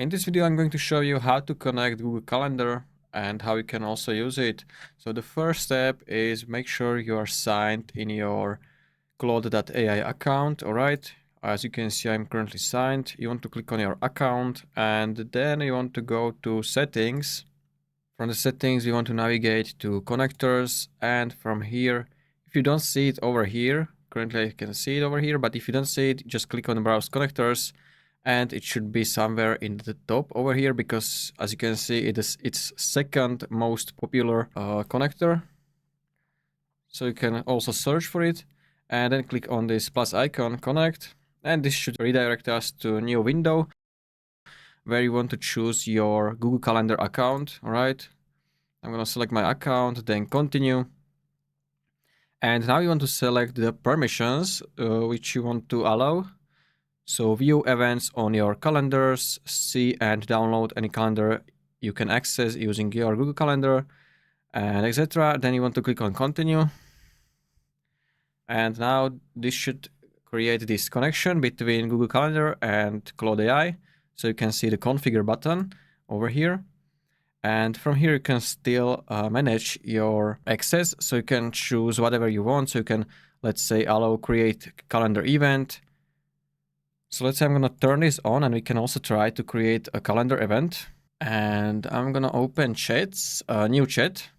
In this video, I'm going to show you how to connect Google Calendar and how you can also use it. So the first step is make sure you are signed in your Claude AI account. All right. As you can see, I'm currently signed. You want to click on your account and then you want to go to settings. From the settings, you want to navigate to connectors, and from here, if you don't see it over here, currently I can see it over here, but if you don't see it, just click on browse connectors and it should be somewhere in the top over here, because as you can see, it is its second most popular connector. So you can also search for it and then click on this plus icon, connect, and this should redirect us to a new window where you want to choose your Google Calendar account. All right. I'm going to select my account, then continue. And now you want to select the permissions which you want to allow. So view events on your calendars, see and download any calendar you can access using your Google Calendar, and etc. Then you want to click on continue. And now this should create this connection between Google Calendar and Claude AI. So you can see the configure button over here. And from here, you can still manage your access. So you can choose whatever you want. So you can, let's say, allow create calendar event. So let's say I'm going to turn this on, and we can also try to create a calendar event. And I'm going to open chats, new chat.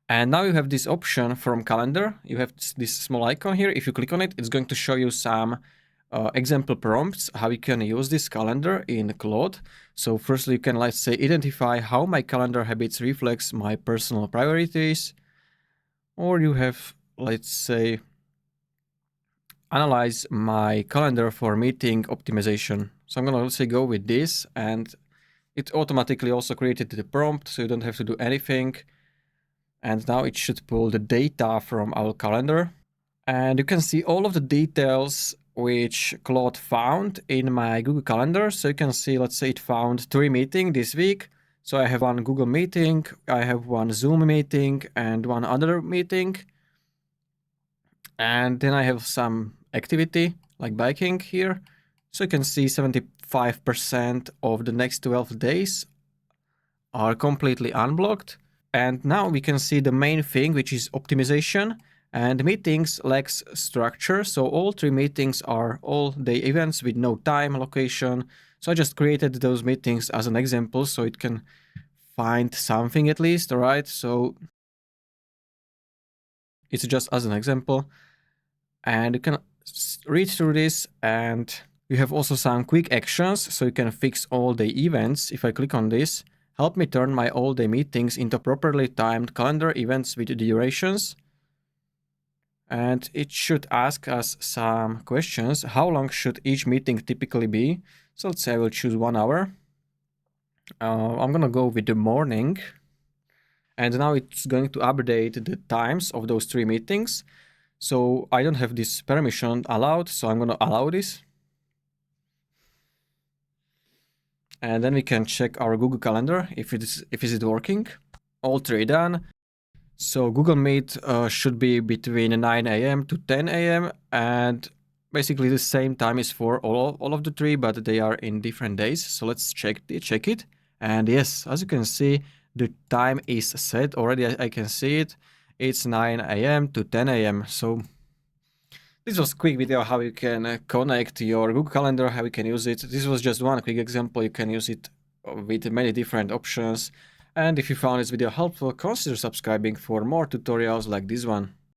And now you have this option from calendar. You have this small icon here. If you click on it, it's going to show you some example prompts, how you can use this calendar in Claude. So firstly, you can, let's say, identify how my calendar habits reflects my personal priorities. Or you have, let's say, analyze my calendar for meeting optimization. So I'm gonna, let's say, go with this, and it automatically also created the prompt, so you don't have to do anything. And now it should pull the data from our calendar. And you can see all of the details which Claude found in my Google Calendar. So you can see, let's say it found 3 meetings this week. So I have one Google meeting, I have one Zoom meeting, and one other meeting. And then I have some activity like biking here. So you can see 75% of the next 12 days are completely unblocked. And now we can see the main thing, which is optimization. And meetings lacks structure, so all 3 meetings are all-day events with no time, location. So I just created those meetings as an example, so it can find something at least, all right? So it's just as an example. And you can read through this, and you have also some quick actions, so you can fix all-day events. If I click on this, help me turn my all-day meetings into properly timed calendar events with durations. And it should ask us some questions. How long should each meeting typically be? So let's say I will choose 1 hour. I'm gonna go with the morning. And now it's going to update the times of those 3 meetings. So I don't have this permission allowed, so I'm gonna allow this. And then we can check our Google Calendar if it is working. All 3 done. So Google Meet should be between 9 a.m. to 10 a.m. and basically the same time is for all of the 3, but they are in different days. So let's check it. And yes, as you can see, the time is set already. I can see it. It's 9 a.m. to 10 a.m. So this was a quick video how you can connect your Google Calendar, how you can use it. This was just one quick example. You can use it with many different options. And if you found this video helpful, consider subscribing for more tutorials like this one.